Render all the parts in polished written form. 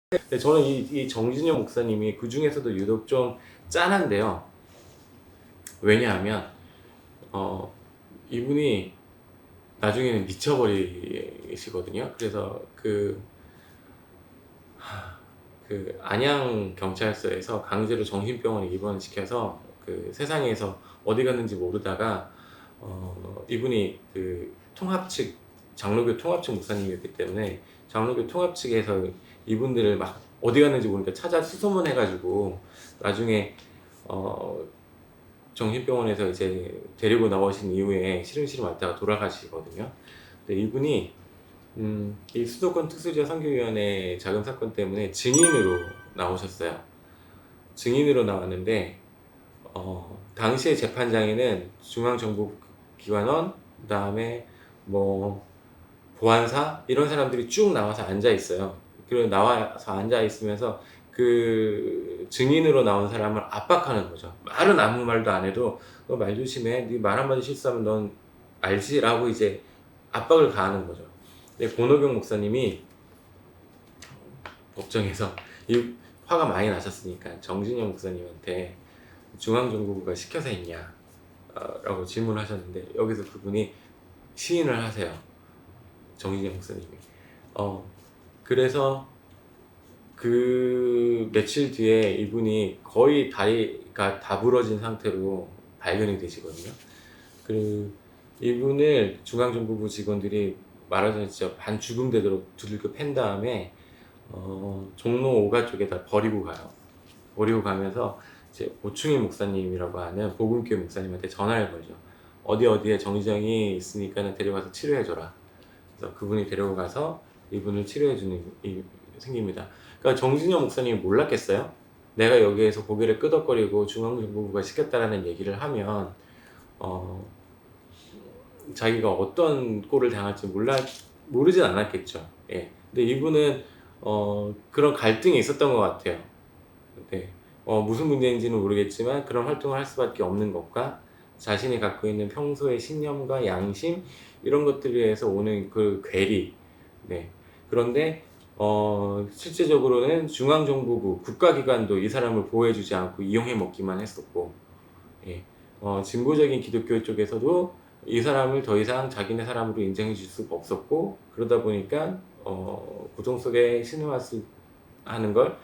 근데 저는 이 정진영 목사님이 그 중에서도 유독 좀 짠한데요. 왜냐하면 어, 이분이 나중에는 미쳐버리시거든요. 그래서 그 안양 경찰서에서 강제로 정신병원에 입원시켜서 그 세상에서 어디 갔는지 모르다가 이분이 그 통합 측 장로교 통합 측 목사님이었기 때문에 장로교 통합 측에서 이분들을 막 어디 갔는지 모르니까 찾아 수소문해가지고 나중에 어, 정신병원에서 이제 데리고 나오신 이후에 시름시름 앓다가 돌아가시거든요. 근데 이분이 이 수도권 특수지역 선교위원회 자금 사건 때문에 증인으로 나오셨어요. 증인으로 나왔는데 당시에 재판장에는 중앙정보기관원, 그 다음에 뭐 보안사 이런 사람들이 쭉 나와서 앉아 있어요. 그리고 나와서 앉아 있으면서 그 증인으로 나온 사람을 압박하는 거죠. 말은 아무 말도 안 해도 너 말 조심해. 네 말 한마디 실수하면 넌 알지라고 이제 압박을 가하는 거죠. 근데 권오경 목사님이 법정에서 이 화가 많이 나셨으니까 정진영 목사님한테 중앙정보부가 시켜서 했냐 라고 질문을 하셨는데 여기서 그분이 시인을 하세요. 정진영 목사님이. 그래서 그 며칠 뒤에 이분이 거의 다리가 다 부러진 상태로 발견이 되시거든요. 그 이분을 중앙정보부 직원들이 말하자면 진짜 반 죽음 되도록 두들겨 팬 다음에 종로 5가 쪽에다 버리고 가요. 버리고 가면서 이제 오충희 목사님이라고 하는 복음교회 목사님한테 전화를 걸죠. 어디에 정의정이 있으니까 데려가서 치료해줘라. 그래서 그분이 데리고 가서 이분을 치료해주는 일이 생깁니다. 그러니까 정진영 목사님이 몰랐겠어요? 내가 여기에서 고개를 끄덕거리고 중앙정보부가 시켰다라는 얘기를 하면 자기가 어떤 꼴을 당할지 모르진 않았겠죠. 예. 근데 이분은 그런 갈등이 있었던 것 같아요. 네. 무슨 문제인지는 모르겠지만 그런 활동을 할 수밖에 없는 것과 자신이 갖고 있는 평소의 신념과 양심 이런 것들에 의해서 오는 그 괴리. 네. 그런데 실제적으로는 중앙정보부 국가기관도 이 사람을 보호해주지 않고 이용해 먹기만 했었고, 예. 진보적인 기독교 쪽에서도 이 사람을 더 이상 자기네 사람으로 인정해 줄 수가 없었고, 그러다 보니까 고통 속에 신음하는 걸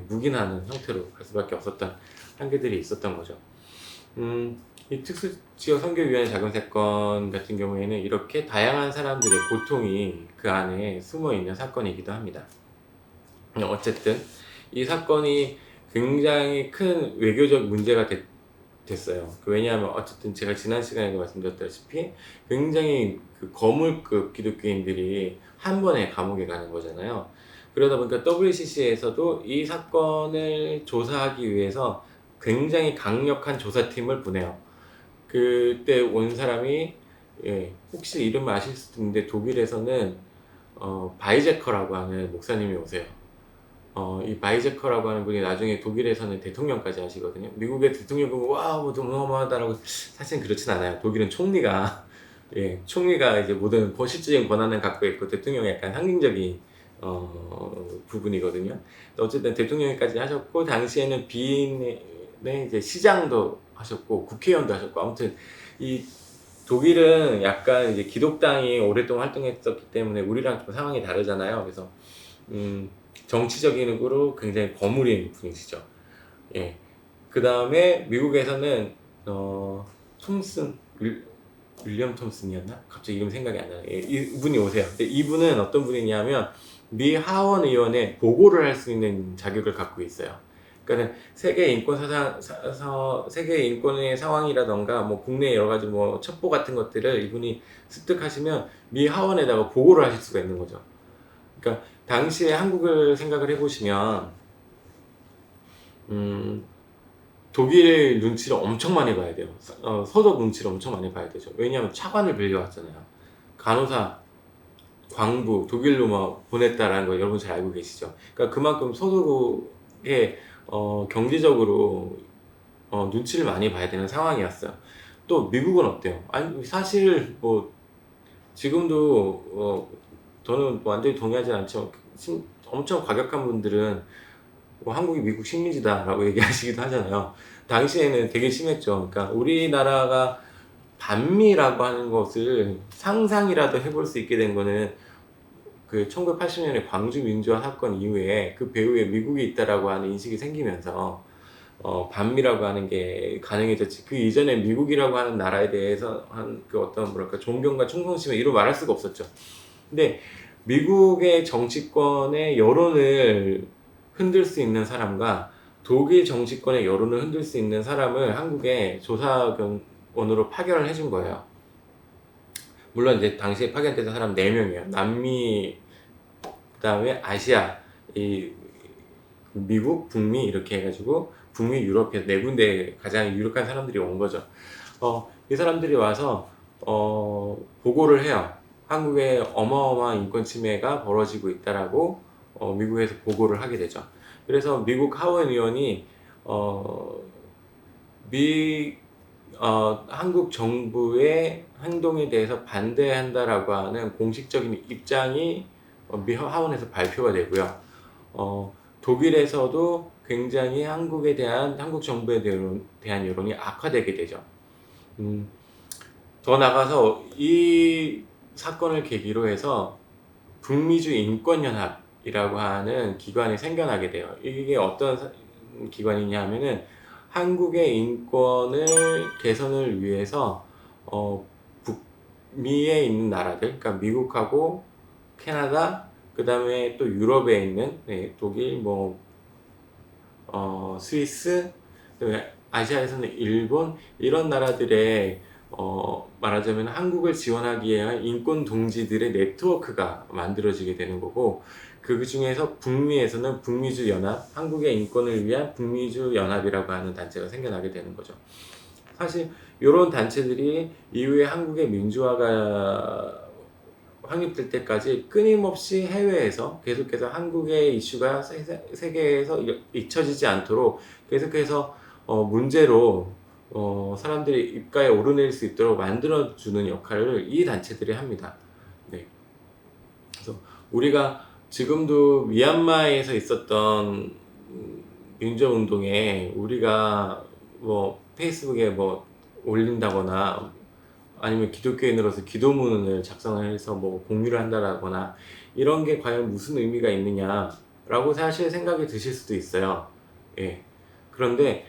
묵인하는 형태로 갈 수밖에 없었던 한계들이 있었던 거죠. 이 특수지역 선교위원회 자금 사건 같은 경우에는 이렇게 다양한 사람들의 고통이 그 안에 숨어 있는 사건이기도 합니다. 어쨌든 이 사건이 굉장히 큰 외교적 문제가 됐어요. 왜냐하면 어쨌든 제가 지난 시간에도 말씀드렸다시피 굉장히 그 거물급 기독교인들이 한 번에 감옥에 가는 거잖아요. 그러다 보니까 WCC에서도 이 사건을 조사하기 위해서 굉장히 강력한 조사팀을 보내요. 그때 온 사람이 혹시 이름을 아실 수도 있는데 독일에서는 바이제커라고 하는 목사님이 오세요. 이 바이제커라고 하는 분이 나중에 독일에서는 대통령까지 하시거든요. 미국의 대통령 보면 와, 뭐 어마어마하다라고 사실 그렇진 않아요. 독일은 총리가 이제 모든 실질적인 권한을 갖고 있고 대통령이 약간 상징적인 부분이거든요. 어쨌든 대통령까지 하셨고 당시에는 비인의 이제 시장도 하셨고 국회의원도 하셨고 아무튼 이 독일은 약간 이제 기독당이 오랫동안 활동했었기 때문에 우리랑 좀 상황이 다르잖아요. 그래서 정치적인으로 굉장히 거물인 분이시죠. 예. 그 다음에 미국에서는 윌리엄 톰슨이었나? 갑자기 이름 생각이 안 나요. 이분이 오세요. 근데 이분은 어떤 분이냐면 미 하원 의원에 보고를 할 수 있는 자격을 갖고 있어요. 그러니까 세계 인권 세계 인권의 상황이라던가 뭐 국내 여러 가지 뭐 첩보 같은 것들을 이분이 습득하시면 미 하원에다가 보고를 하실 수가 있는 거죠. 그러니까 당시에 한국을 생각을 해보시면 독일 눈치를 엄청 많이 봐야 돼요. 서독 눈치를 엄청 많이 봐야 되죠. 왜냐하면 차관을 빌려왔잖아요. 간호사, 광부, 독일로 막 보냈다라는 거 여러분 잘 알고 계시죠? 그러니까 그만큼 서독의 경제적으로 눈치를 많이 봐야 되는 상황이었어요. 또 미국은 어때요? 아니 사실 뭐 지금도 저는 완전히 동의하진 않지만 엄청 과격한 분들은 뭐 한국이 미국 식민지다라고 얘기하시기도 하잖아요. 당시에는 되게 심했죠. 그러니까 우리나라가 반미라고 하는 것을 상상이라도 해볼 수 있게 된 거는 그 1980년에 광주 민주화 사건 이후에 그 배후에 미국이 있다라고 하는 인식이 생기면서 반미라고 하는 게 가능해졌지. 그 이전에 미국이라고 하는 나라에 대해서 한 그 어떤 뭐랄까 존경과 충성심을 이루 말할 수가 없었죠. 근데 미국의 정치권의 여론을 흔들 수 있는 사람과 독일 정치권의 여론을 흔들 수 있는 사람을 한국에 조사원으로 파견을 해준 거예요. 물론 이제 당시에 파견된 사람 4명이에요. 남미, 그 다음에 아시아, 이 미국, 북미 이렇게 해가지고 북미, 유럽에서 4군데 가장 유력한 사람들이 온 거죠. 이 사람들이 와서 보고를 해요. 한국에 어마어마한 인권 침해가 벌어지고 있다라고 미국에서 보고를 하게 되죠. 그래서 미국 하원 의원이 한국 정부의 행동에 대해서 반대한다라고 하는 공식적인 입장이 미 하원에서 발표가 되고요. 독일에서도 굉장히 한국 정부에 대한 여론이 악화되게 되죠. 더 나가서 이 사건을 계기로 해서 북미주 인권연합이라고 하는 기관이 생겨나게 돼요. 이게 어떤 기관이냐 하면은 한국의 인권을 개선을 위해서 북미에 있는 나라들, 그러니까 미국하고 캐나다, 그 다음에 또 유럽에 있는 독일, 스위스, 아시아에서는 일본, 이런 나라들의 말하자면 한국을 지원하기 위한 인권 동지들의 네트워크가 만들어지게 되는 거고, 그 중에서 북미에서는 북미주 연합, 한국의 인권을 위한 북미주 연합이라고 하는 단체가 생겨나게 되는 거죠. 사실 이런 단체들이 이후에 한국의 민주화가 확립될 때까지 끊임없이 해외에서 계속해서 한국의 이슈가 세계에서 잊혀지지 않도록 계속해서 문제로 사람들이 입가에 오르낼 수 있도록 만들어주는 역할을 이 단체들이 합니다. 네. 그래서 우리가 지금도 미얀마에서 있었던 민주운동에 우리가 페이스북에 올린다거나 아니면 기독교인으로서 기도문을 작성해서 공유를 한다거나 이런 게 과연 무슨 의미가 있느냐라고 사실 생각이 드실 수도 있어요. 예. 그런데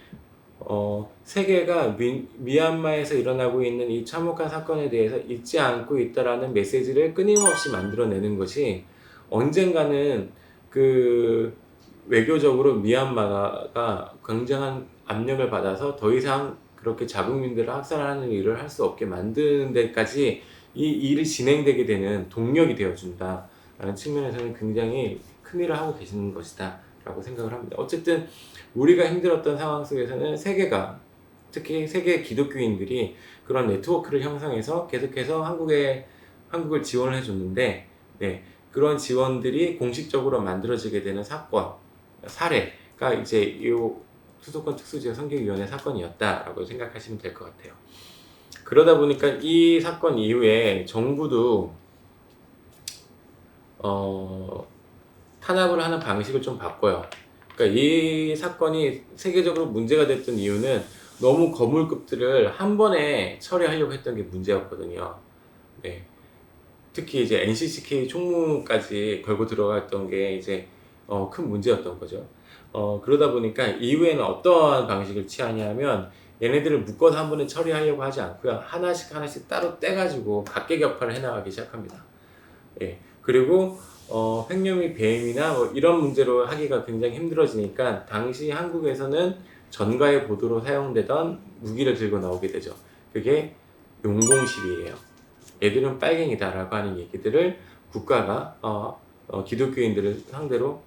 세계가 미얀마에서 일어나고 있는 이 참혹한 사건에 대해서 잊지 않고 있다라는 메시지를 끊임없이 만들어내는 것이 언젠가는 그 외교적으로 미얀마가 굉장한 압력을 받아서 더 이상 그렇게 자국민들을 학살하는 일을 할 수 없게 만드는 데까지 이 일이 진행되게 되는 동력이 되어준다 라는 측면에서는 굉장히 큰 일을 하고 계시는 것이다 라고 생각을 합니다. 어쨌든 우리가 힘들었던 상황 속에서는 세계가, 특히 세계 기독교인들이 그런 네트워크를 형성해서 계속해서 한국을 지원을 해줬는데, 그런 지원들이 공식적으로 만들어지게 되는 사례가 이제 이 수도권 특수지역 선교위원회 사건이었다라고 생각하시면 될 것 같아요. 그러다 보니까 이 사건 이후에 정부도 탄압을 하는 방식을 좀 바꿔요. 그러니까 이 사건이 세계적으로 문제가 됐던 이유는 너무 거물급들을 한 번에 처리하려고 했던 게 문제였거든요. 네. 특히 이제 NCCK 총무까지 걸고 들어갔던 게 이제 큰 문제였던 거죠. 그러다 보니까 이후에는 어떠한 방식을 취하냐면 얘네들을 묶어서 한 번에 처리하려고 하지 않고요. 하나씩 따로 떼가지고 각계격파를 해나가기 시작합니다. 예. 그리고 횡령이 배임이나 이런 문제로 하기가 굉장히 힘들어지니까 당시 한국에서는 전가의 보도로 사용되던 무기를 들고 나오게 되죠. 그게 용공시비예요. 얘들은 빨갱이다라고 하는 얘기들을 국가가 기독교인들을 상대로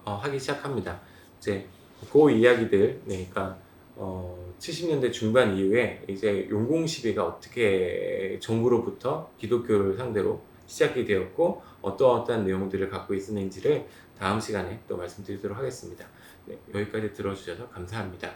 하기 시작합니다. 이제 그 이야기들, 그러니까 70년대 중반 이후에 이제 용공시비가 어떻게 정부로부터 기독교를 상대로 시작이 되었고 어떠한 내용들을 갖고 있었는지를 다음 시간에 또 말씀드리도록 하겠습니다. 여기까지 들어주셔서 감사합니다.